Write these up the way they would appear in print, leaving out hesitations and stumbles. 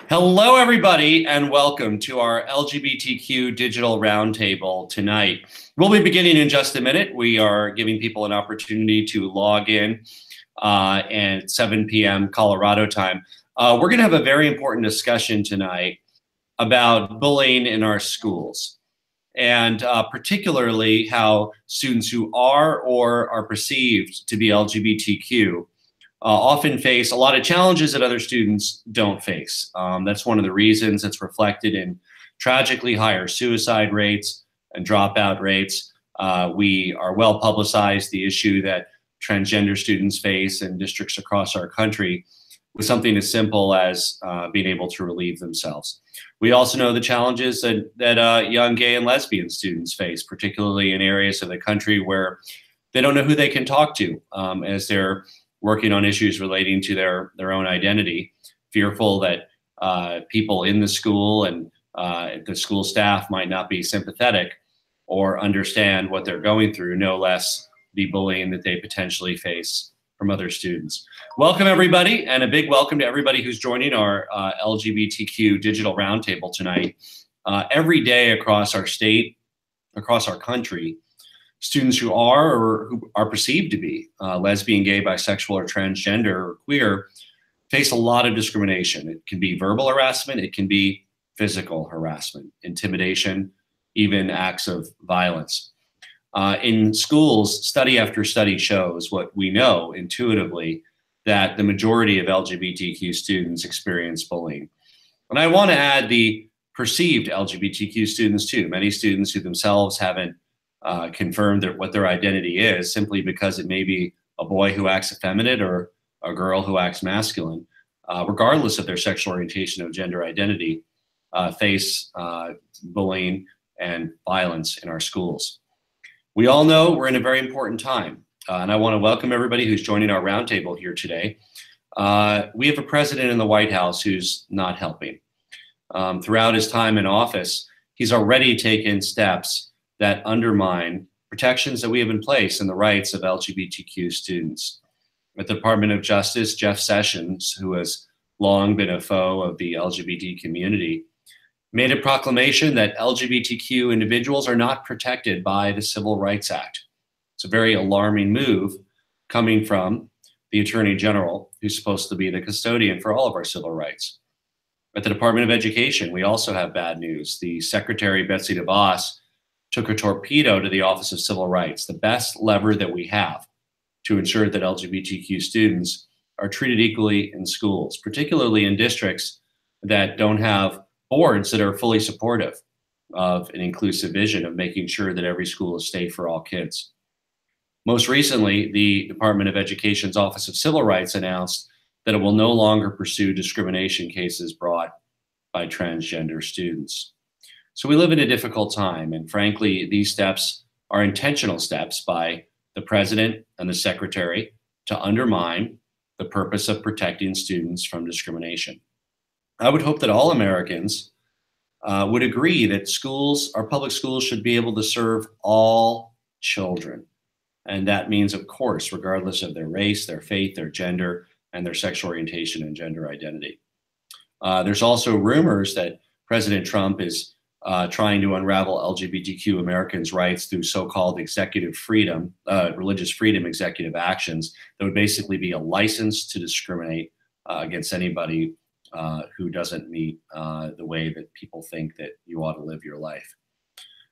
Hello, everybody, and welcome to our LGBTQ Digital Roundtable tonight. We'll be beginning in just a minute. We are giving people an opportunity to log in at 7 p.m. Colorado time. We're going to have a very important discussion tonight about bullying in our schools, and particularly how students who are or are perceived to be LGBTQ often face a lot of challenges that other students don't face. That's one of the reasons it's reflected in tragically higher suicide rates and dropout rates. We are well publicized the issue that transgender students face in districts across our country with something as simple as being able to relieve themselves. We also know the challenges that young gay and lesbian students face, particularly in areas of the country where they don't know who they can talk to as they're working on issues relating to their own identity, fearful that people in the school and the school staff might not be sympathetic or understand what they're going through, no less the bullying that they potentially face from other students. Welcome, everybody, and a big welcome to everybody who's joining our LGBTQ Digital Roundtable tonight. Every day across our state, across our country, students who are or who are perceived to be lesbian, gay, bisexual, or transgender or queer face a lot of discrimination. It can be verbal harassment, it can be physical harassment, intimidation, even acts of violence. In schools, study after study shows what we know intuitively, that the majority of LGBTQ students experience bullying. And I want to add the perceived LGBTQ students too. Many students who themselves haven't confirmed what their identity is, simply because it may be a boy who acts effeminate or a girl who acts masculine, regardless of their sexual orientation or gender identity, face bullying and violence in our schools. We all know we're in a very important time, and I want to welcome everybody who's joining our roundtable here today. We have a president in the White House who's not helping. Throughout his time in office, he's already taken steps that undermine protections that we have in place and the rights of LGBTQ students. At the Department of Justice, Jeff Sessions, who has long been a foe of the LGBT community, made a proclamation that LGBTQ individuals are not protected by the Civil Rights Act. It's a very alarming move coming from the Attorney General, who's supposed to be the custodian for all of our civil rights. At the Department of Education, we also have bad news. The Secretary, Betsy DeVos, took a torpedo to the Office of Civil Rights, the best lever that we have to ensure that LGBTQ students are treated equally in schools, particularly in districts that don't have boards that are fully supportive of an inclusive vision of making sure that every school is safe for all kids. Most recently, the Department of Education's Office of Civil Rights announced that it will no longer pursue discrimination cases brought by transgender students. So we live in a difficult time, and frankly, these steps are intentional steps by the president and the secretary to undermine the purpose of protecting students from discrimination. I would hope that all Americans would agree that schools, our public schools, should be able to serve all children. And that means, of course, regardless of their race, their faith, their gender, and their sexual orientation and gender identity. There's also rumors that President Trump is trying to unravel LGBTQ Americans' rights through so-called executive freedom, religious freedom executive actions that would basically be a license to discriminate against anybody who doesn't meet the way that people think that you ought to live your life.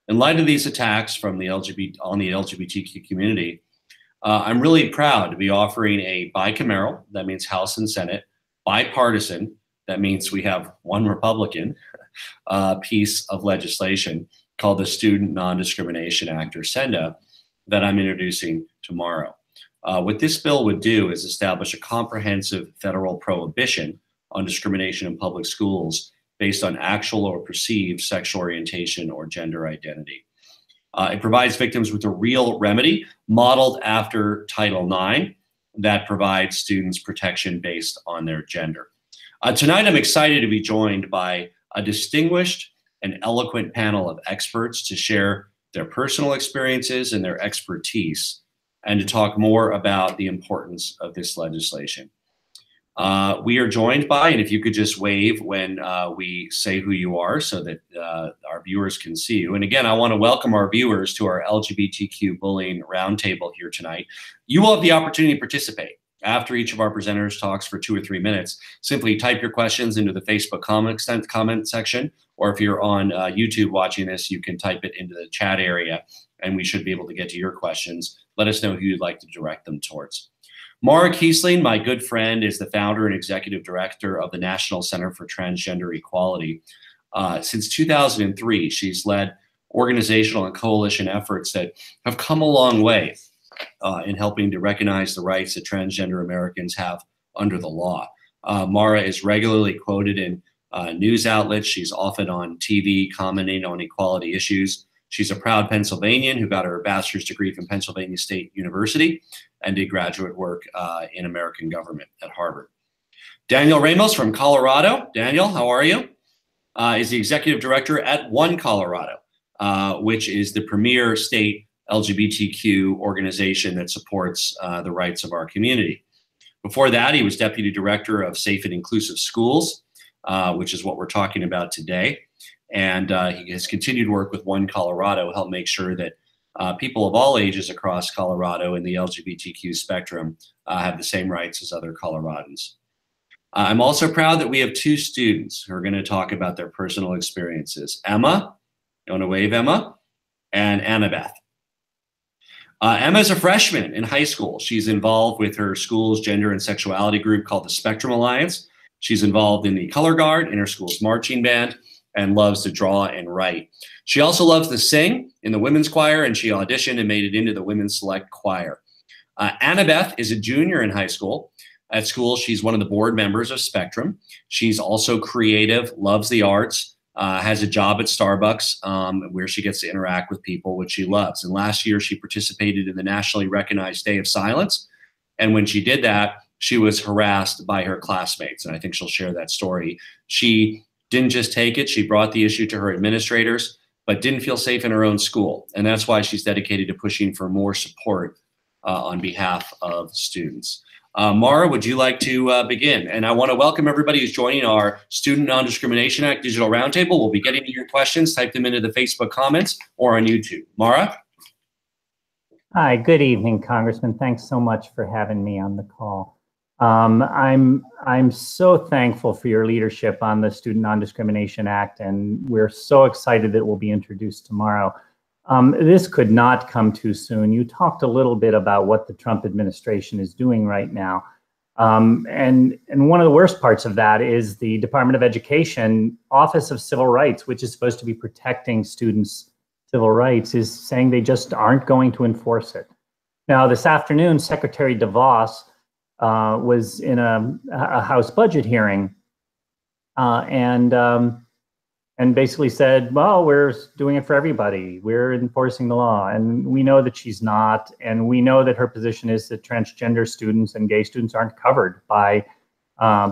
In light of these attacks from the LGBTQ community, I'm really proud to be offering a bicameral, that means House and Senate, bipartisan, that means we have one Republican, piece of legislation called the Student Non-Discrimination Act, or SENDA, that I'm introducing tomorrow. What this bill would do is establish a comprehensive federal prohibition on discrimination in public schools based on actual or perceived sexual orientation or gender identity. It provides victims with a real remedy modeled after Title IX that provides students protection based on their gender. Tonight, I'm excited to be joined by a distinguished and eloquent panel of experts to share their personal experiences and their expertise, and to talk more about the importance of this legislation. We are joined by, and if you could just wave when we say who you are so that our viewers can see you. And again, I want to welcome our viewers to our LGBTQ bullying roundtable here tonight. You will have the opportunity to participate. After each of our presenters talks for 2 or 3 minutes, simply type your questions into the Facebook comment section, or if you're on YouTube watching this, you can type it into the chat area, and we should be able to get to your questions. Let us know who you'd like to direct them towards. Mara Kiesling, my good friend, is the founder and executive director of the National Center for Transgender Equality. Since 2003, she's led organizational and coalition efforts that have come a long way in helping to recognize the rights that transgender Americans have under the law. Mara is regularly quoted in news outlets. She's often on TV commenting on equality issues. She's a proud Pennsylvanian who got her bachelor's degree from Pennsylvania State University and did graduate work in American government at Harvard. Daniel Ramos from Colorado. Daniel, how are you? Is the executive director at One Colorado, which is the premier state LGBTQ organization that supports the rights of our community. Before that, he was deputy director of Safe and Inclusive Schools, which is what we're talking about today. And he has continued to work with One Colorado, help make sure that people of all ages across Colorado in the LGBTQ spectrum have the same rights as other Coloradans. I'm also proud that we have 2 students who are going to talk about their personal experiences. Emma, you want to wave, Emma? And Annabeth. Emma's a freshman in high school. She's involved with her school's gender and sexuality group called the Spectrum Alliance. She's involved in the Color Guard, in her school's marching band, and loves to draw and write. She also loves to sing in the women's choir, and she auditioned and made it into the women's select choir. Annabeth is a junior in high school. At school, she's one of the board members of Spectrum. She's also creative, loves the arts, has a job at Starbucks where she gets to interact with people, which she loves. And last year, she participated in the nationally recognized Day of Silence. And when she did that, she was harassed by her classmates. And I think she'll share that story. She didn't just take it, she brought the issue to her administrators, but didn't feel safe in her own school. And that's why she's dedicated to pushing for more support on behalf of students. Mara, would you like to begin? And I want to welcome everybody who's joining our Student Non-Discrimination Act Digital Roundtable. We'll be getting to your questions. Type them into the Facebook comments or on YouTube. Mara? Hi, good evening, Congressman. Thanks so much for having me on the call. I'm so thankful for your leadership on the Student Non-Discrimination Act, and we're so excited that it will be introduced tomorrow. This could not come too soon. You talked a little bit about what the Trump administration is doing right now. And one of the worst parts of that is the Department of Education Office of Civil Rights, which is supposed to be protecting students' civil rights, is saying they just aren't going to enforce it. Now, this afternoon, Secretary DeVos was in a House budget hearing and basically said, well, we're doing it for everybody. We're enforcing the law. And we know that she's not. And we know that her position is that transgender students and gay students aren't covered by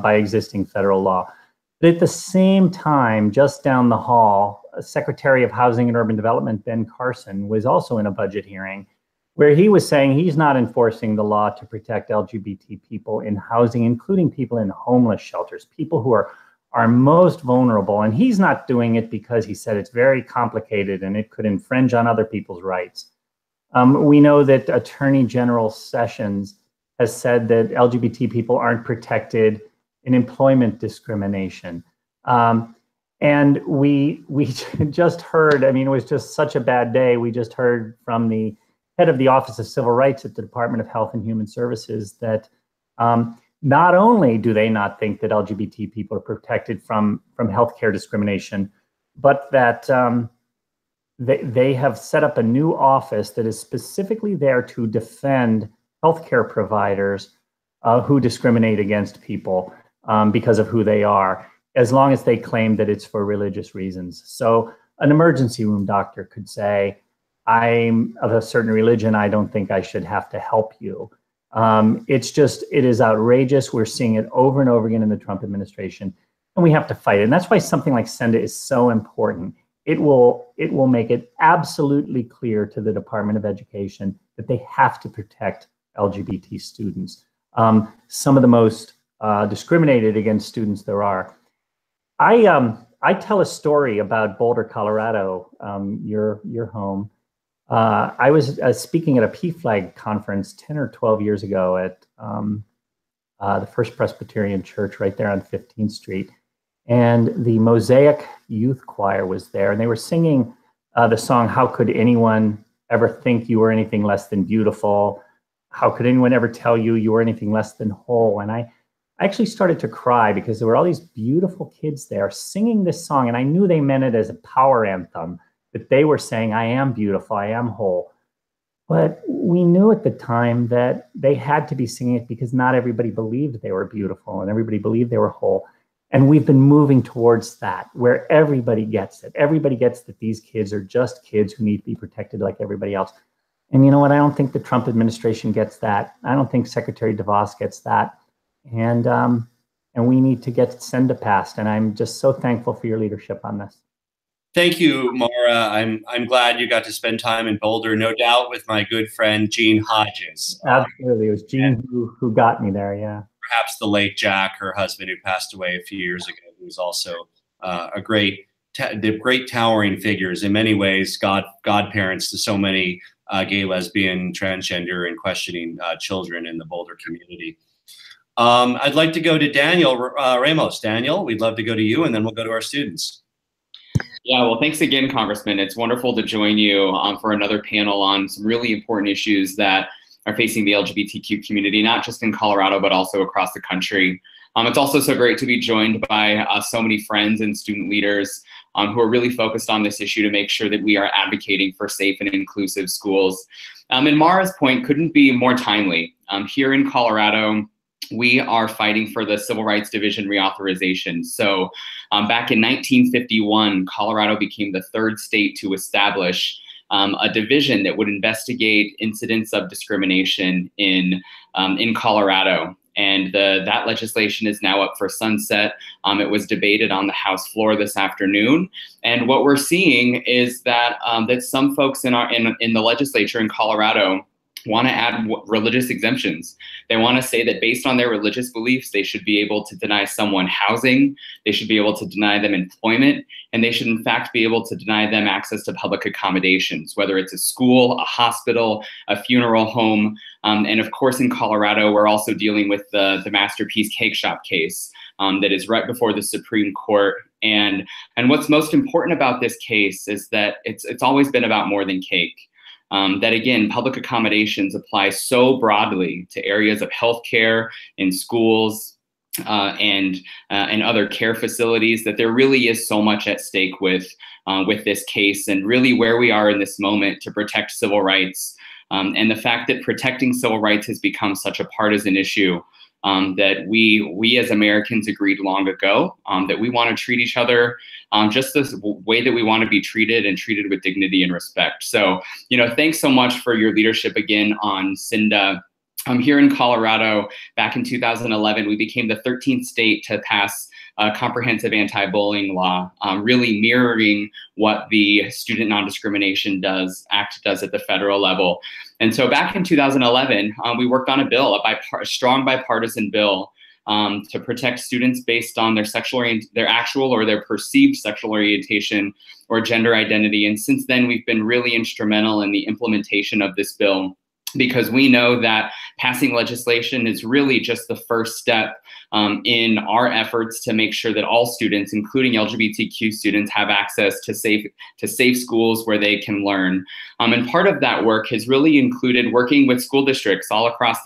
existing federal law. But at the same time, just down the hall, Secretary of Housing and Urban Development, Ben Carson, was also in a budget hearing where he was saying he's not enforcing the law to protect LGBT people in housing, including people in homeless shelters, people who are most vulnerable. And he's not doing it because he said it's very complicated and it could infringe on other people's rights. We know that Attorney General Sessions has said that LGBT people aren't protected in employment discrimination. And we just heard, I mean, it was just such a bad day. We just heard from the head of the Office of Civil Rights at the Department of Health and Human Services that not only do they not think that LGBT people are protected from healthcare discrimination, but that they have set up a new office that is specifically there to defend healthcare providers who discriminate against people because of who they are, as long as they claim that it's for religious reasons. So an emergency room doctor could say, I'm of a certain religion, I don't think I should have to help you. It is outrageous. We're seeing it over and over again in the Trump administration, and we have to fight it. And that's why something like SENDA is so important. It will make it absolutely clear to the Department of Education that they have to protect LGBT students. Some of the most discriminated against students there are. I tell a story about Boulder, Colorado, your home. I was speaking at a PFLAG conference 10 or 12 years ago at the First Presbyterian Church right there on 15th Street. And the Mosaic Youth Choir was there, and they were singing the song, "How Could Anyone Ever Think You Were Anything Less Than Beautiful? How could anyone ever tell you you were anything less than whole?" And I actually started to cry because there were all these beautiful kids there singing this song, and I knew they meant it as a power anthem, that they were saying, "I am beautiful, I am whole." But we knew at the time that they had to be singing it because not everybody believed they were beautiful and everybody believed they were whole. And we've been moving towards that, where everybody gets it. Everybody gets that these kids are just kids who need to be protected like everybody else. And you know what? I don't think the Trump administration gets that. I don't think Secretary DeVos gets that. And we need to get SENDA passed. And I'm just so thankful for your leadership on this. Thank you, Maura. I'm glad you got to spend time in Boulder, no doubt, with my good friend Jean Hodges. Absolutely, it was Jean who got me there. Yeah. Perhaps the late Jack, her husband, who passed away a few years ago, who was also a great towering figures in many ways, godparents to so many gay, lesbian, transgender, and questioning children in the Boulder community. I'd like to go to Daniel Ramos. Daniel, we'd love to go to you, and then we'll go to our students. Yeah, well, thanks again, Congressman. It's wonderful to join you for another panel on some really important issues that are facing the LGBTQ community, not just in Colorado, but also across the country. It's also so great to be joined by so many friends and student leaders who are really focused on this issue to make sure that we are advocating for safe and inclusive schools. And Mara's point couldn't be more timely. Here in Colorado, we are fighting for the Civil Rights Division reauthorization. So back in 1951, Colorado became the third state to establish a division that would investigate incidents of discrimination in Colorado. And that legislation is now up for sunset. It was debated on the House floor this afternoon. And what we're seeing is that that some folks in the legislature in Colorado want to add religious exemptions. They want to say that based on their religious beliefs, they should be able to deny someone housing, they should be able to deny them employment, and they should in fact be able to deny them access to public accommodations, whether it's a school, a hospital, a funeral home. And of course, in Colorado, we're also dealing with the Masterpiece Cake Shop case that is right before the Supreme Court. And what's most important about this case is that it's always been about more than cake. That again, public accommodations apply so broadly to areas of healthcare, in schools, and other care facilities, that there really is so much at stake with this case, and really where we are in this moment to protect civil rights, and the fact that protecting civil rights has become such a partisan issue. That we as Americans agreed long ago that we want to treat each other just the way that we want to be treated, and treated with dignity and respect. So, thanks so much for your leadership again on SENDA. Here in Colorado, back in 2011, we became the 13th state to pass a comprehensive anti-bullying law, really mirroring what the Student Non-Discrimination Act does at the federal level. And so back in 2011, we worked on a bill, a strong bipartisan bill, to protect students based on their actual or their perceived sexual orientation or gender identity. And since then, we've been really instrumental in the implementation of this bill, because we know that passing legislation is really just the first step in our efforts to make sure that all students, including LGBTQ students, have access to safe schools where they can learn. And part of that work has really included working with school districts all across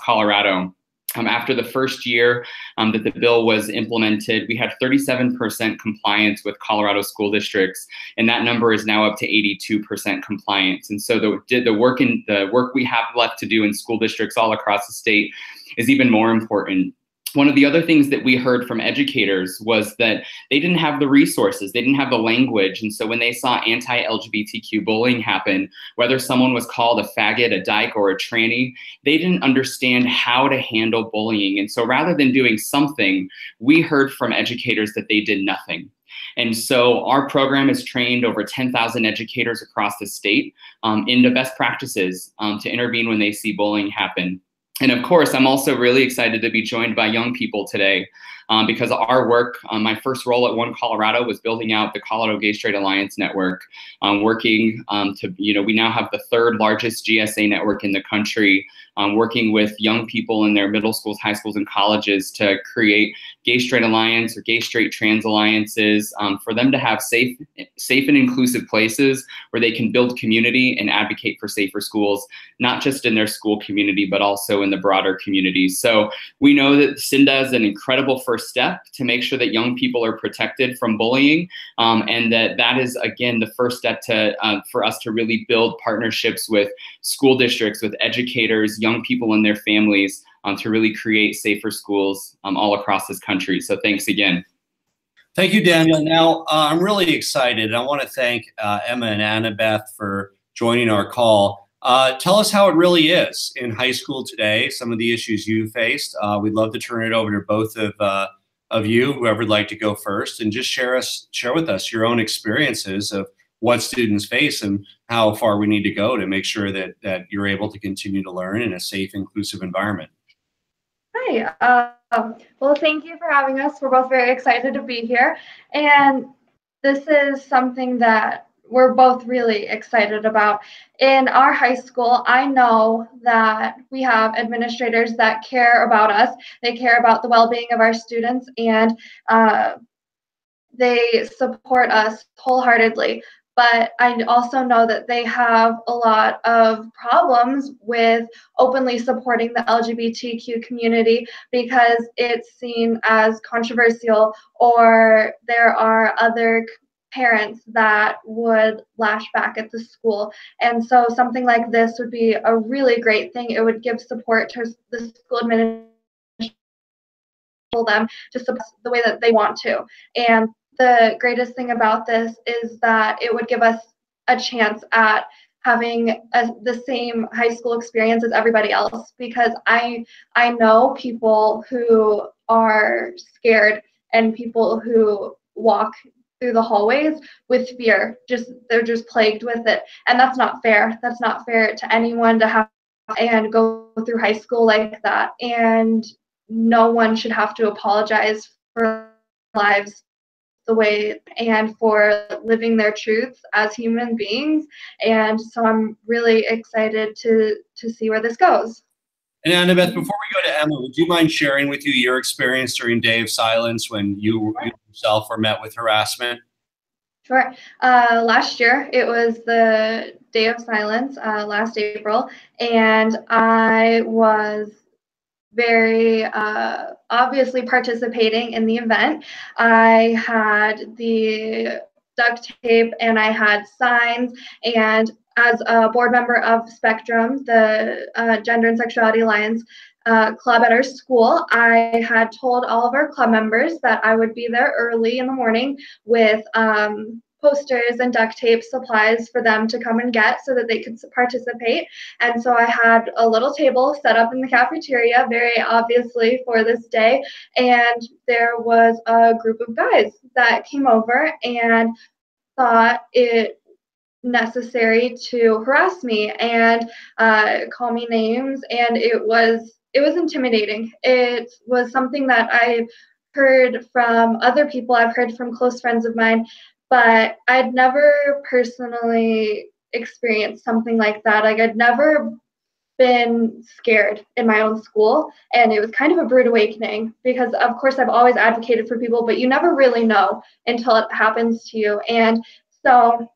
Colorado. After the first year that the bill was implemented, we had 37% compliance with Colorado school districts, and that number is now up to 82% compliance. And so the work we have left to do in school districts all across the state is even more important. One of the other things that we heard from educators was that they didn't have the resources, they didn't have the language. And so when they saw anti-LGBTQ bullying happen, whether someone was called a faggot, a dyke, or a tranny, they didn't understand how to handle bullying. And so rather than doing something, we heard from educators that they did nothing. And so our program has trained over 10,000 educators across the state into best practices to intervene when they see bullying happen. And of course, I'm also really excited to be joined by young people today because our work, my first role at One Colorado was building out the Colorado Gay Straight Alliance Network, working we now have the third largest GSA network in the country, working with young people in their middle schools, high schools, and colleges to create gay straight alliance or gay straight trans alliances for them to have safe and inclusive places where they can build community and advocate for safer schools, not just in their school community, but also in the broader community. So we know that CINDA is an incredible first step to make sure that young people are protected from bullying, and that is, again, the first step to for us to really build partnerships with school districts, with educators, young people and their families, to really create safer schools all across this country. So thanks again. Thank you, Daniel. Now, I'm really excited. I want to thank Emma and Annabeth for joining our call. Tell us how it really is in high school today, some of the issues you faced. We'd love to turn it over to both of you, whoever would like to go first, and just share with us your own experiences of what students face and how far we need to go to make sure that you're able to continue to learn in a safe, inclusive environment. Hi. Well, thank you for having us. We're both very excited to be here. And this is something that we're both really excited about. In our high school, I know that we have administrators that care about us. They care about the well-being of our students, and they support us wholeheartedly. But I also know that they have a lot of problems with openly supporting the LGBTQ community because it's seen as controversial, or there are other parents that would lash back at the school. And so something like this would be a really great thing. It would give support to the school administration, them to support the way that they want to. And the greatest thing about this is that it would give us a chance at having the same high school experience as everybody else, because I know people who are scared and people who walk through the hallways with fear. They're just plagued with it, and that's not fair. That's not fair to anyone to have and go through high school like that. And no one should have to apologize for lives the way and for living their truths as human beings. And so I'm really excited to see where this goes. And Annabeth, before we go to Emma, would you mind sharing with you your experience during Day of Silence when you yourself were met with harassment? Sure. Last year, it was the Day of Silence, last April, and I was very obviously participating in the event. I had the duct tape and I had signs, and as a board member of Spectrum, the Gender and Sexuality Alliance club at our school, I had told all of our club members that I would be there early in the morning with posters and duct tape supplies for them to come and get so that they could participate. And so I had a little table set up in the cafeteria, very obviously for this day, and there was a group of guys that came over and thought it necessary to harass me and call me names, and it was intimidating. It was something that I've heard from other people, I've heard from close friends of mine, but I'd never personally experienced something like that. Like, I'd never been scared in my own school, and it was kind of a rude awakening because, of course, I've always advocated for people, but you never really know until it happens to you. And so,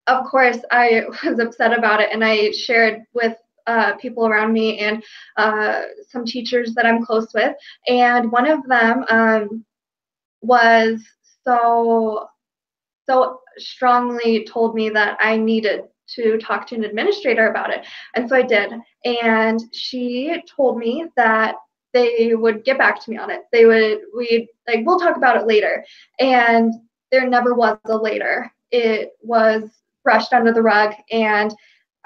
of course, I was upset about it, and I shared with people around me and some teachers that I'm close with, and one of them was so strongly told me that I needed to talk to an administrator about it. And so I did. And she told me that they would get back to me on it. We'll talk about it later. And there never was a later. It was brushed under the rug, and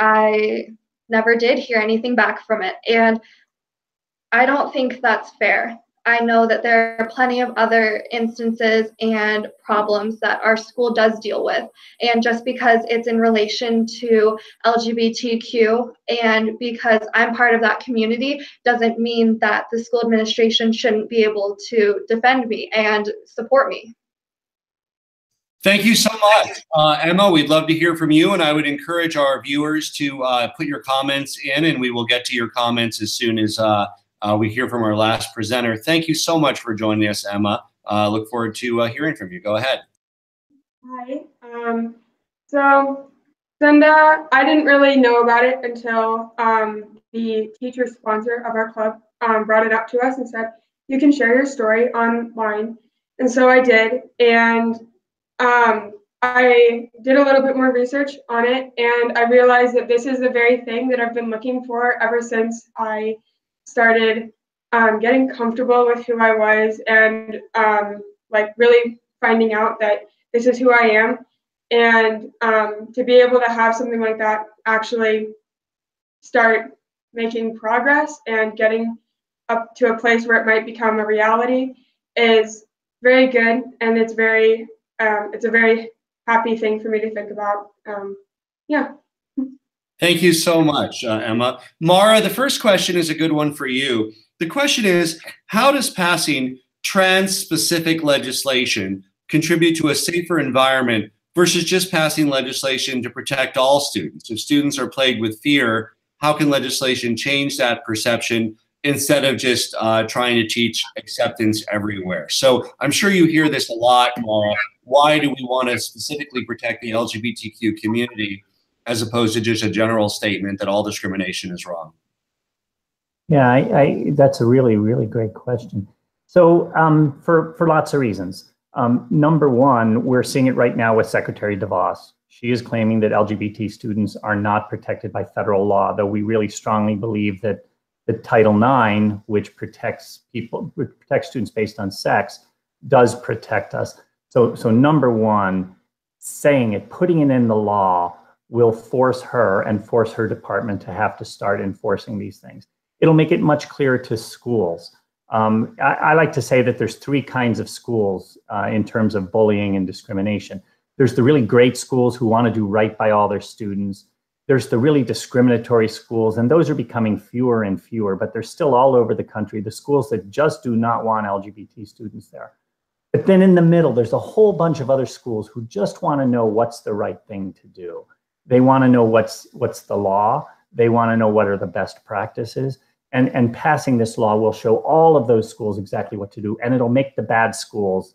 I never did hear anything back from it. And I don't think that's fair. I know that there are plenty of other instances and problems that our school does deal with. And just because it's in relation to LGBTQ and because I'm part of that community doesn't mean that the school administration shouldn't be able to defend me and support me. Thank you so much. Emma, we'd love to hear from you, and I would encourage our viewers to put your comments in, and we will get to your comments as soon as we hear from our last presenter. Thank you so much for joining us, Emma. Look forward to hearing from you. Go ahead. Hi. So, Senda, I didn't really know about it until the teacher sponsor of our club brought it up to us and said, you can share your story online. And so I did. And I did a little bit more research on it, and I realized that this is the very thing that I've been looking for ever since I started getting comfortable with who I was and like really finding out that this is who I am. And to be able to have something like that actually start making progress and getting up to a place where it might become a reality is very good, and it's a very happy thing for me to think about. Yeah. Thank you so much, Emma. Mara, the first question is a good one for you. The question is, how does passing trans-specific legislation contribute to a safer environment versus just passing legislation to protect all students? If students are plagued with fear, how can legislation change that perception instead of just trying to teach acceptance everywhere? So I'm sure you hear this a lot, Mara. Why do we want to specifically protect the LGBTQ community as opposed to just a general statement that all discrimination is wrong? Yeah, that's a really, really great question. So for lots of reasons. Number one, we're seeing it right now with Secretary DeVos. She is claiming that LGBT students are not protected by federal law, though we really strongly believe that the Title IX, which protects students based on sex, does protect us. So number one, saying it, putting it in the law will force her and force her department to have to start enforcing these things. It'll make it much clearer to schools. I like to say that there's three kinds of schools in terms of bullying and discrimination. There's the really great schools who want to do right by all their students. There's the really discriminatory schools, and those are becoming fewer and fewer, but they're still all over the country, the schools that just do not want LGBT students there. But then in the middle, there's a whole bunch of other schools who just want to know what's the right thing to do. They want to know what's the law. They want to know what are the best practices. And passing this law will show all of those schools exactly what to do, and it'll make the bad schools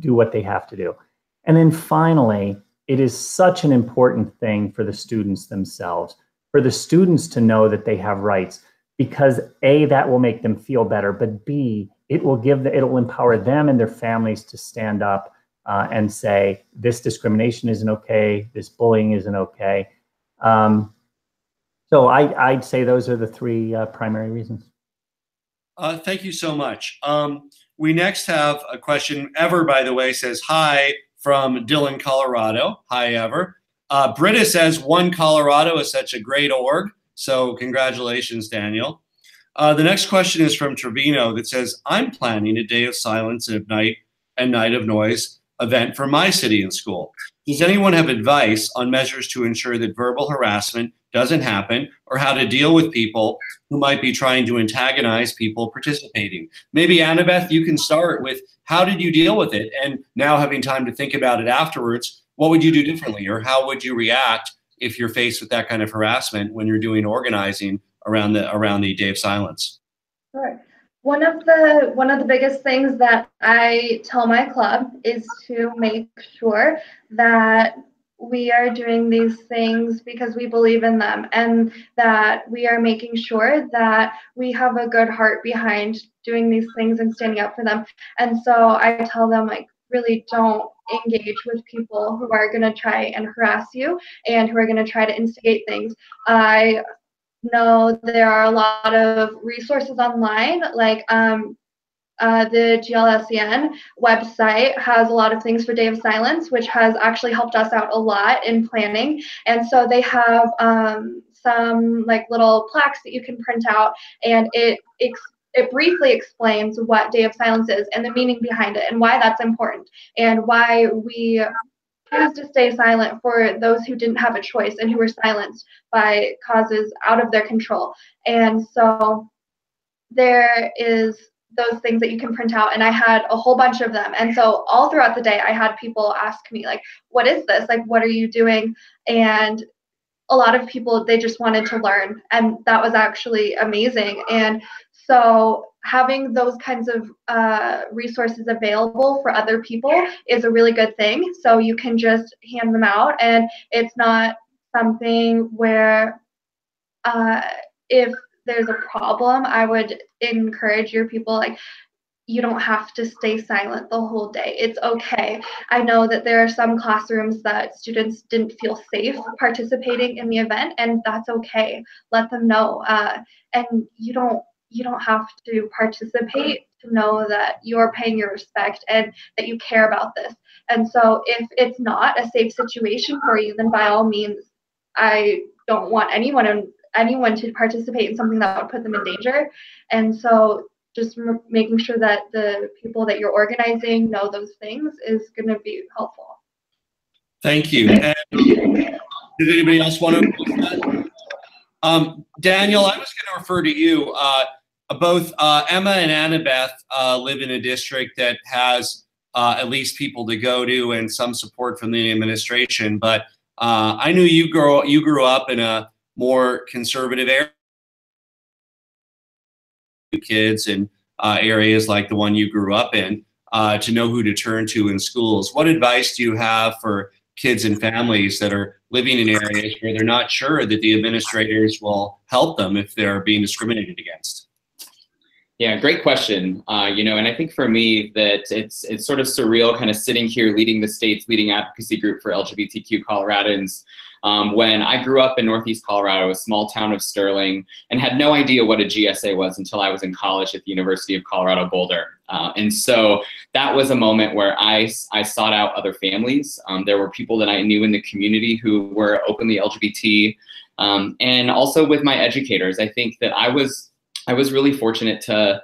do what they have to do. And then finally, it is such an important thing for the students themselves, for the students to know that they have rights, because A, that will make them feel better, but B, it'll empower them and their families to stand up and say, this discrimination isn't okay, this bullying isn't okay. So I'd say those are the three primary reasons. Thank you so much. We next have a question. Ever, by the way, says hi from Dillon, Colorado. Hi, Ever. Britta says, One Colorado is such a great org. So congratulations, Daniel. The next question is from Trevino that says, I'm planning a day of silence and night of noise event for my city and school. Does anyone have advice on measures to ensure that verbal harassment doesn't happen, or how to deal with people who might be trying to antagonize people participating? Maybe Annabeth, you can start with how did you deal with it? And now having time to think about it afterwards, what would you do differently, or how would you react if you're faced with that kind of harassment when you're doing organizing around the Day of Silence? Sure. One of the biggest things that I tell my club is to make sure that we are doing these things because we believe in them, and that we are making sure that we have a good heart behind doing these things and standing up for them. And so I tell them, like, really don't engage with people who are going to try and harass you and who are going to try to instigate things. I know there are a lot of resources online, like the GLSEN website has a lot of things for Day of Silence, which has actually helped us out a lot in planning. And so they have some like little plaques that you can print out, and it it briefly explains what Day of Silence is and the meaning behind it and why that's important and why we choose to stay silent for those who didn't have a choice and who were silenced by causes out of their control. And so there is those things that you can print out, and I had a whole bunch of them. And so all throughout the day, I had people ask me, like, what is this? Like, what are you doing? And a lot of people, they just wanted to learn, and that was actually amazing. And so having those kinds of resources available for other people is a really good thing. So you can just hand them out, and it's not something where if there's a problem, I would encourage your people, like, you don't have to stay silent the whole day. It's okay. I know that there are some classrooms that students didn't feel safe participating in the event, and that's okay. Let them know. And you don't have to participate to know that you're paying your respect and that you care about this. And so if it's not a safe situation for you, then by all means, I don't want anyone to participate in something that would put them in danger. And so just making sure that the people that you're organizing know those things is going to be helpful. Thank you. And did anybody else want to? Daniel, I was going to refer to you. Both Emma and Annabeth live in a district that has at least people to go to and some support from the administration. But I knew you grew up in a more conservative area. Kids in areas like the one you grew up in to know who to turn to in schools. What advice do you have for kids and families that are living in areas where they're not sure that the administrators will help them if they're being discriminated against? Yeah, great question. And I think for me that it's sort of surreal kind of sitting here leading the state's leading advocacy group for LGBTQ Coloradans when I grew up in Northeast Colorado, a small town of Sterling, and had no idea what a GSA was until I was in college at the University of Colorado Boulder. And so that was a moment where I sought out other families. There were people that I knew in the community who were openly LGBT, and also with my educators. I think that I was really fortunate to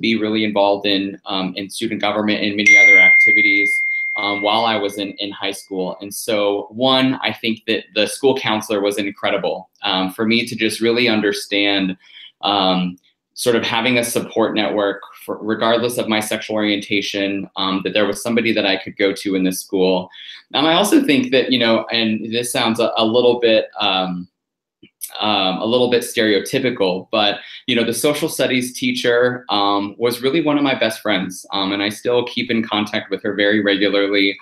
be really involved in student government and many other activities while I was in high school. And so one, I think that the school counselor was incredible for me to just really understand sort of having a support network regardless of my sexual orientation, that there was somebody that I could go to in this school. I also think that, and this sounds a little bit stereotypical, but the social studies teacher was really one of my best friends, and I still keep in contact with her very regularly.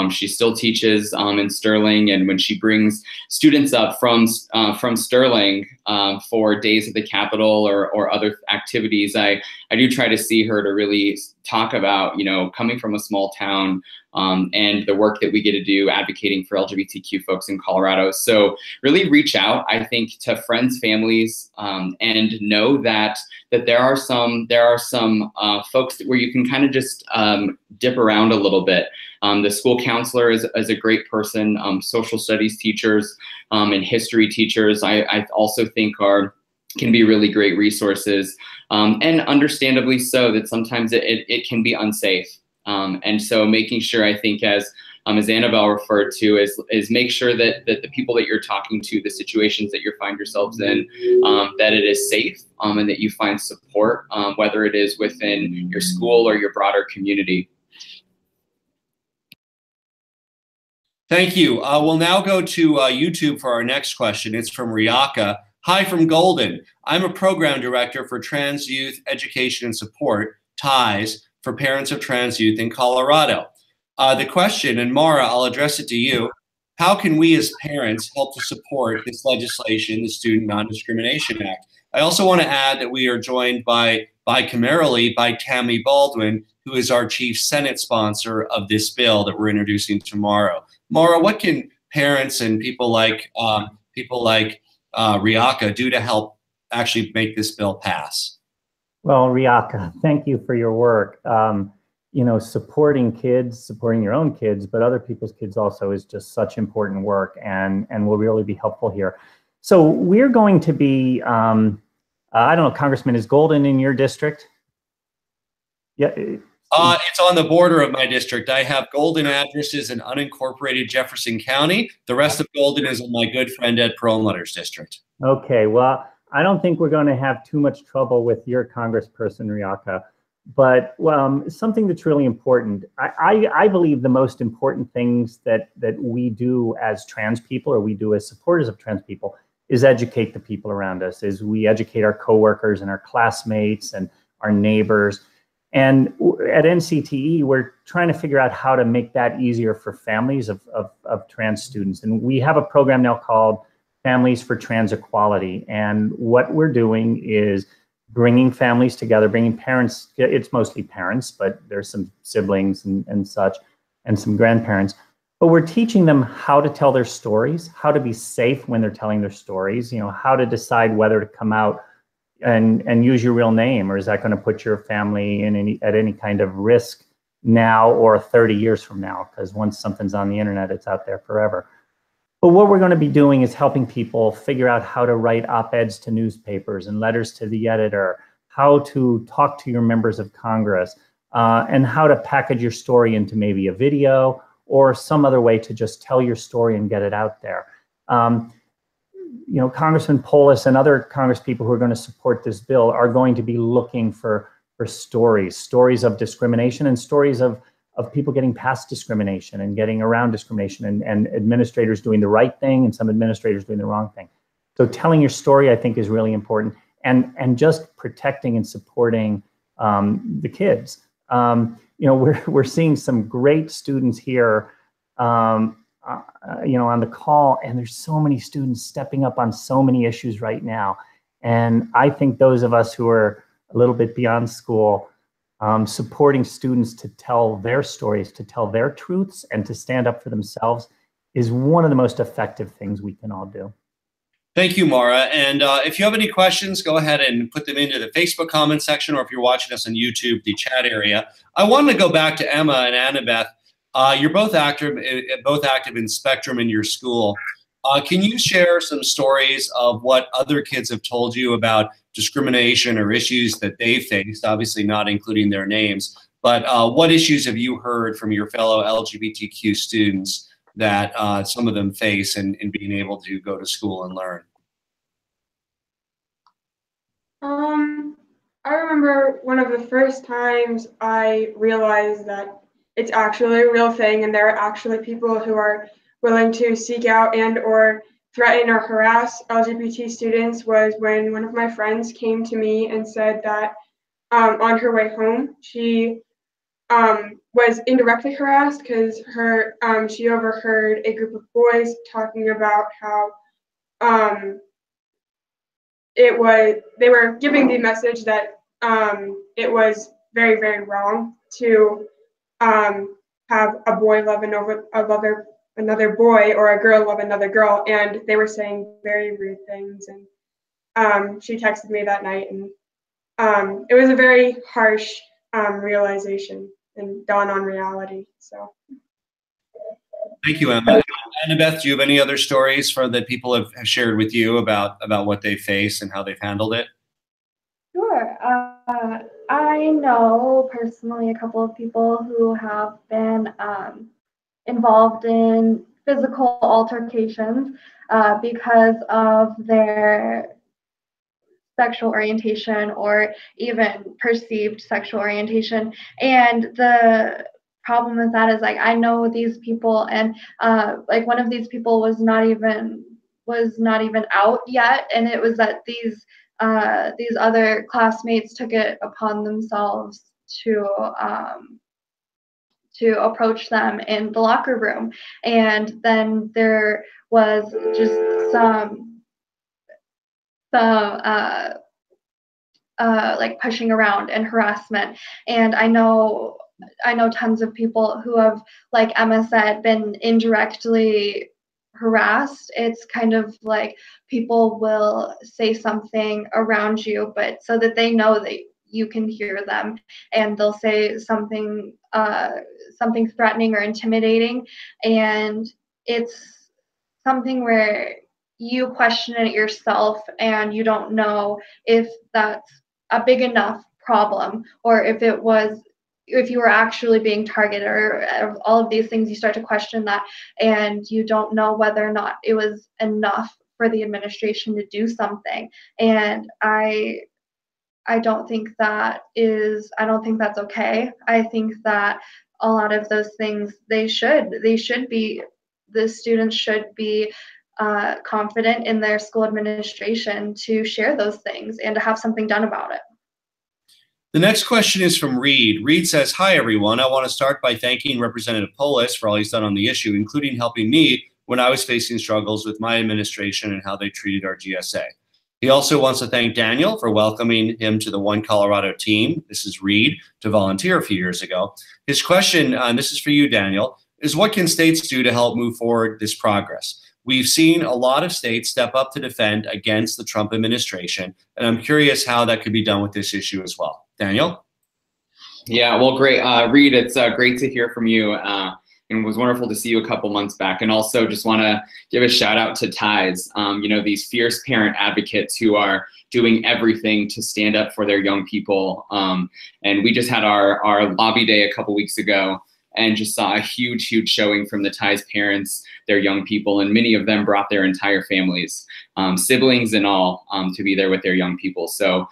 She still teaches in Sterling, and when she brings students up from Sterling for Days of the Capitol or other activities, I do try to see her to really talk about coming from a small town and the work that we get to do advocating for LGBTQ folks in Colorado. So really reach out, I think, to friends, families, and know that there are some folks where you can kind of just dip around a little bit. The school counselor is a great person. Social studies teachers and history teachers, I also think can be really great resources, and understandably so that sometimes it can be unsafe. And so making sure, I think, as Annabelle referred to, is make sure that the people that you're talking to, the situations that you find yourselves in, that it is safe, and that you find support, whether it is within your school or your broader community. Thank you. We'll now go to YouTube for our next question. It's from Riaka. Hi from Golden. I'm a program director for Trans Youth Education and Support, TIES, for parents of trans youth in Colorado. The question, and Mara, I'll address it to you. How can we as parents help to support this legislation, the Student Non-Discrimination Act? I also want to add that we are joined bicamerally by Tammy Baldwin, who is our chief Senate sponsor of this bill that we're introducing tomorrow. Mara, what can parents and people like Riaka do to help actually make this bill pass? Well, Riaka, thank you for your work. Supporting kids, supporting your own kids, but other people's kids also is just such important work and will really be helpful here. So we're going to be I don't know, Congressman, is Golden in your district? Yeah. It's on the border of my district. I have Golden addresses in unincorporated Jefferson County. The rest of Golden is in my good friend Ed Perlmutter's district. Okay, well, I don't think we're going to have too much trouble with your congressperson, Riaka. But something that's really important, I believe the most important things that we do as trans people, or we do as supporters of trans people, is educate the people around us, is we educate our coworkers and our classmates and our neighbors. And at NCTE, we're trying to figure out how to make that easier for families of trans students. And we have a program now called Families for Trans Equality. And what we're doing is bringing families together, bringing parents, it's mostly parents, but there's some siblings and such, and some grandparents. But we're teaching them how to tell their stories, how to be safe when they're telling their stories, you know, how to decide whether to come out and use your real name, or is that going to put your family in at any kind of risk now or 30 years from now? Because once something's on the internet, it's out there forever. But what we're going to be doing is helping people figure out how to write op-eds to newspapers and letters to the editor, how to talk to your members of Congress, and how to package your story into maybe a video or some other way to just tell your story and get it out there. You know, Congressman Polis and other congresspeople who are going to support this bill are going to be looking for stories of discrimination and stories of people getting past discrimination and getting around discrimination, and administrators doing the right thing and some administrators doing the wrong thing. So telling your story, I think, is really important, and just protecting and supporting the kids. You know, we're seeing some great students here, you know, on the call, and there's so many students stepping up on so many issues right now. And I think those of us who are a little bit beyond school, supporting students to tell their stories, to tell their truths, and to stand up for themselves is one of the most effective things we can all do. Thank you, Mara. And if you have any questions, go ahead and put them into the Facebook comment section, or if you're watching us on YouTube, the chat area. I wanted to go back to Emma and Annabeth. You're both active in Spectrum in your school. Can you share some stories of what other kids have told you about discrimination or issues that they faced, obviously not including their names, but what issues have you heard from your fellow LGBTQ students that some of them face in being able to go to school and learn? I remember one of the first times I realized that it's actually a real thing and there are actually people who are willing to seek out and or threaten or harass LGBT students was when one of my friends came to me and said that on her way home, she was indirectly harassed because she overheard a group of boys talking about how they were giving the message that it was very, very wrong to have a boy love another boy or a girl love another girl, and they were saying very rude things. And she texted me that night, and it was a very harsh realization and dawn on reality. So. Thank you, Emma. Annabeth, do you have any other stories that people have shared with you about what they face and how they've handled it? Sure. I know personally a couple of people who have been involved in physical altercations because of their sexual orientation or even perceived sexual orientation. And the problem with that is, like, I know these people, and like one of these people was not even out yet, and it was that these other classmates took it upon themselves to approach them in the locker room, and then there was just some like pushing around and harassment. And I know tons of people who have, like Emma said, been indirectly harassed. It's kind of like people will say something around you, but so that they know that you can hear them, and they'll say something threatening or intimidating, and it's something where you question it yourself and you don't know if that's a big enough problem, or if you were actually being targeted, or all of these things, you start to question that, and you don't know whether or not it was enough for the administration to do something. And I don't think that's okay. I think that a lot of those things, the students should be confident in their school administration to share those things and to have something done about it. The next question is from Reed. Reed says, "Hi, everyone. I want to start by thanking Representative Polis for all he's done on the issue, including helping me when I was facing struggles with my administration and how they treated our GSA. He also wants to thank Daniel for welcoming him to the One Colorado team." This is Reed, to volunteer a few years ago. His question, and this is for you, Daniel, is what can states do to help move forward this progress? We've seen a lot of states step up to defend against the Trump administration, and I'm curious how that could be done with this issue as well. Daniel? Yeah, well, great. Reed, it's great to hear from you. And it was wonderful to see you a couple months back. And also just want to give a shout out to Ties, these fierce parent advocates who are doing everything to stand up for their young people. And we just had our lobby day a couple weeks ago and just saw a huge, huge showing from the Ties parents, their young people, and many of them brought their entire families, siblings and all, to be there with their young people. So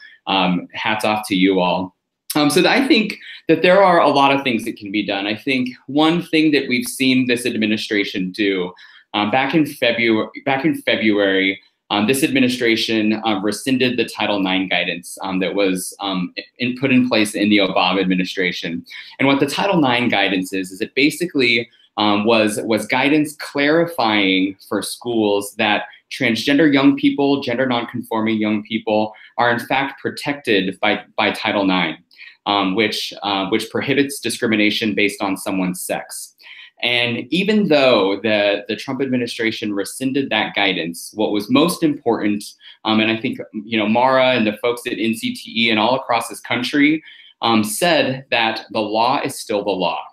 hats off to you all. So I think that there are a lot of things that can be done. I think one thing that we've seen this administration do, back in February, this administration rescinded the Title IX guidance that was put in place in the Obama administration. And what the Title IX guidance is it basically was guidance clarifying for schools that transgender young people, gender nonconforming young people are in fact protected by Title IX, which prohibits discrimination based on someone's sex. And even though the Trump administration rescinded that guidance, what was most important, and I think Mara and the folks at NCTE and all across this country said that the law is still the law.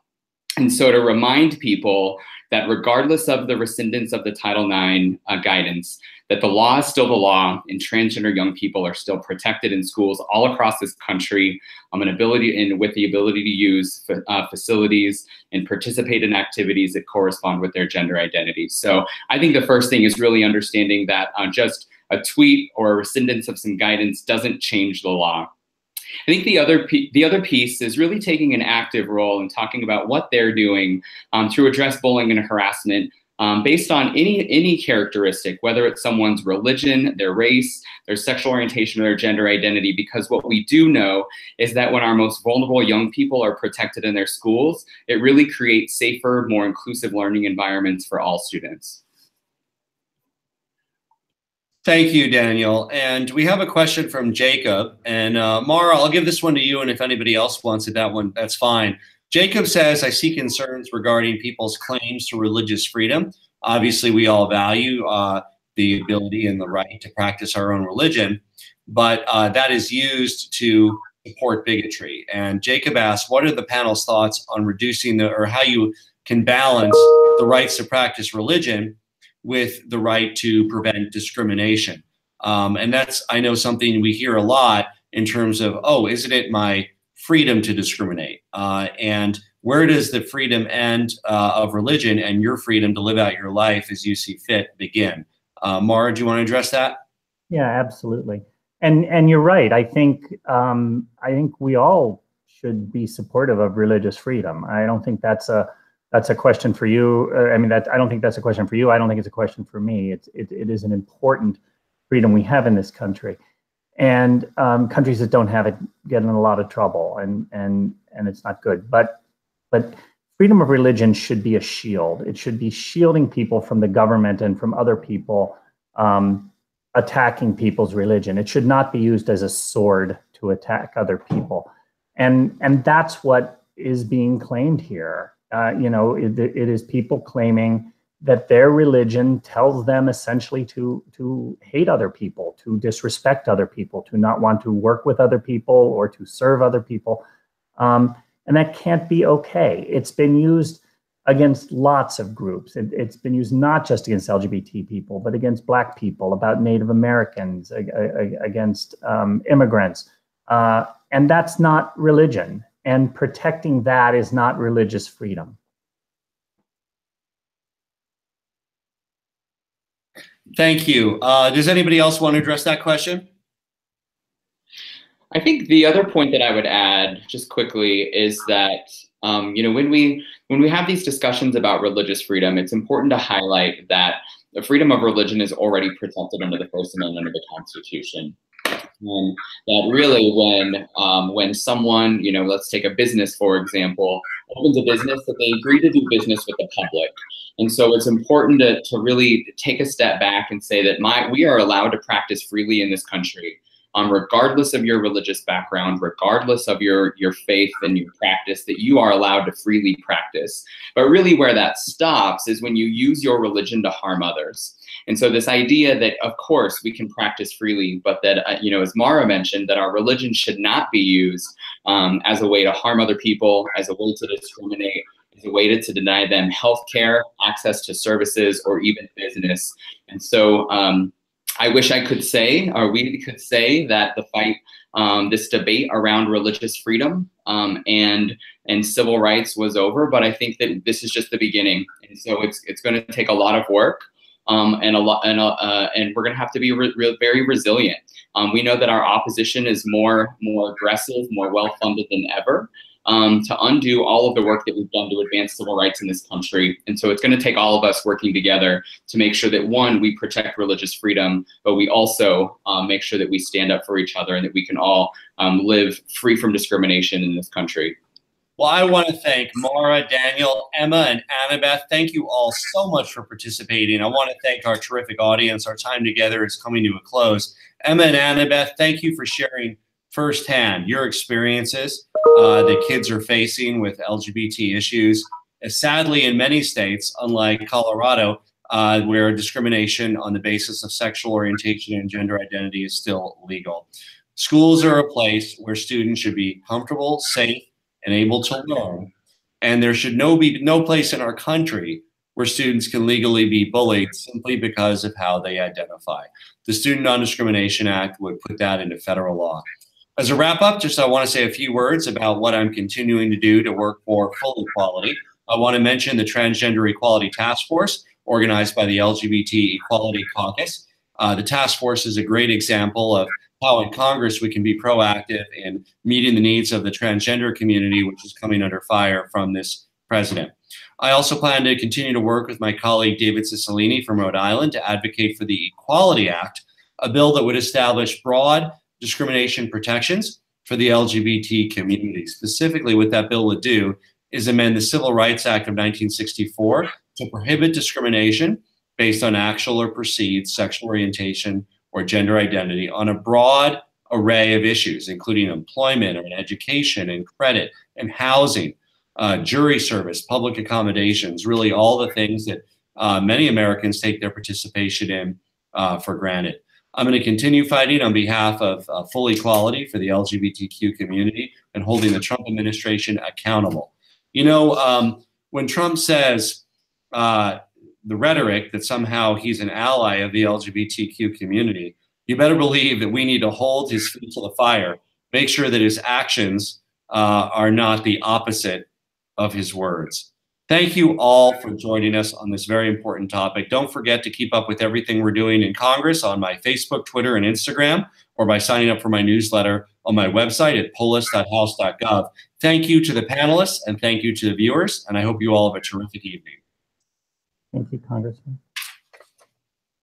And so to remind people that regardless of the rescindance of the Title IX guidance, that the law is still the law and transgender young people are still protected in schools all across this country, with the ability to use facilities and participate in activities that correspond with their gender identity. So I think the first thing is really understanding that just a tweet or a rescindance of some guidance doesn't change the law. I think the other piece is really taking an active role and talking about what they're doing to address bullying and harassment based on any characteristic, whether it's someone's religion, their race, their sexual orientation, or their gender identity. Because what we do know is that when our most vulnerable young people are protected in their schools, it really creates safer, more inclusive learning environments for all students. Thank you, Daniel. And we have a question from Jacob. And Mara, I'll give this one to you, and if anybody else wants it, that's fine. Jacob says, "I see concerns regarding people's claims to religious freedom. Obviously, we all value the ability and the right to practice our own religion, but that is used to support bigotry." And Jacob asks, what are the panel's thoughts on reducing or how you can balance the rights to practice religion with the right to prevent discrimination? And that's, I know, something we hear a lot in terms of, oh, isn't it my freedom to discriminate? And where does the freedom end of religion and your freedom to live out your life as you see fit begin? Mara, do you want to address that? Yeah, absolutely. And you're right. I think we all should be supportive of religious freedom. I don't think that's a question for you. I don't think that's a question for you. I don't think it's a question for me. It is an important freedom we have in this country. And countries that don't have it get in a lot of trouble, and it's not good. But freedom of religion should be a shield. It should be shielding people from the government and from other people attacking people's religion. It should not be used as a sword to attack other people. And that's what is being claimed here. It is people claiming that their religion tells them essentially to hate other people, to disrespect other people, to not want to work with other people or to serve other people. And that can't be okay. It's been used against lots of groups. It's been used not just against LGBT people, but against Black people, about Native Americans, against immigrants. And that's not religion. And protecting that is not religious freedom. Thank you. Does anybody else want to address that question? I think the other point that I would add just quickly is that you know, when we have these discussions about religious freedom, it's important to highlight that the freedom of religion is already protected under the First Amendment of the Constitution. And that really when someone, you know, let's take a business, for example, opens a business, that they agree to do business with the public. And so it's important to really take a step back and say that we are allowed to practice freely in this country, regardless of your religious background, regardless of your faith and your practice, that you are allowed to freely practice. But really where that stops is when you use your religion to harm others. And so this idea that, of course, we can practice freely, but that, you know, as Mara mentioned, that our religion should not be used as a way to harm other people, as a way to discriminate, as a way to deny them healthcare, access to services, or even business. And so I wish I could say, or we could say, that the fight, this debate around religious freedom and civil rights was over, but I think that this is just the beginning. And so it's going to take a lot of work. And we're going to have to be very resilient. We know that our opposition is more aggressive, more well-funded than ever, to undo all of the work that we've done to advance civil rights in this country. And so it's going to take all of us working together to make sure that, one, we protect religious freedom, but we also make sure that we stand up for each other and that we can all live free from discrimination in this country. Well, I want to thank Mara, Daniel, Emma, and Annabeth. Thank you all so much for participating. I want to thank our terrific audience. Our time together is coming to a close. Emma and Annabeth, thank you for sharing firsthand your experiences that kids are facing with LGBT issues. Sadly, in many states, unlike Colorado, where discrimination on the basis of sexual orientation and gender identity is still legal. Schools are a place where students should be comfortable, safe, and able to learn. And there should be no place in our country where students can legally be bullied simply because of how they identify. The Student Non-Discrimination Act would put that into federal law. As a wrap up, I want to say a few words about what I'm continuing to do to work for full equality. I want to mention the Transgender Equality Task Force, organized by the LGBT Equality Caucus. The task force is a great example of how in Congress we can be proactive in meeting the needs of the transgender community, which is coming under fire from this president. I also plan to continue to work with my colleague David Cicilline from Rhode Island to advocate for the Equality Act, a bill that would establish broad discrimination protections for the LGBT community. Specifically, what that bill would do is amend the Civil Rights Act of 1964 to prohibit discrimination based on actual or perceived sexual orientation or gender identity on a broad array of issues, including employment and education and credit and housing, jury service, public accommodations, really all the things that many Americans take their participation in for granted. I'm going to continue fighting on behalf of full equality for the LGBTQ community and holding the Trump administration accountable. You know, when Trump says the rhetoric that somehow he's an ally of the LGBTQ community, you better believe that we need to hold his feet to the fire, make sure that his actions are not the opposite of his words. Thank you all for joining us on this very important topic. Don't forget to keep up with everything we're doing in Congress on my Facebook, Twitter, and Instagram, or by signing up for my newsletter on my website at polis.house.gov. Thank you to the panelists and thank you to the viewers, and I hope you all have a terrific evening. Thank you, Congressman.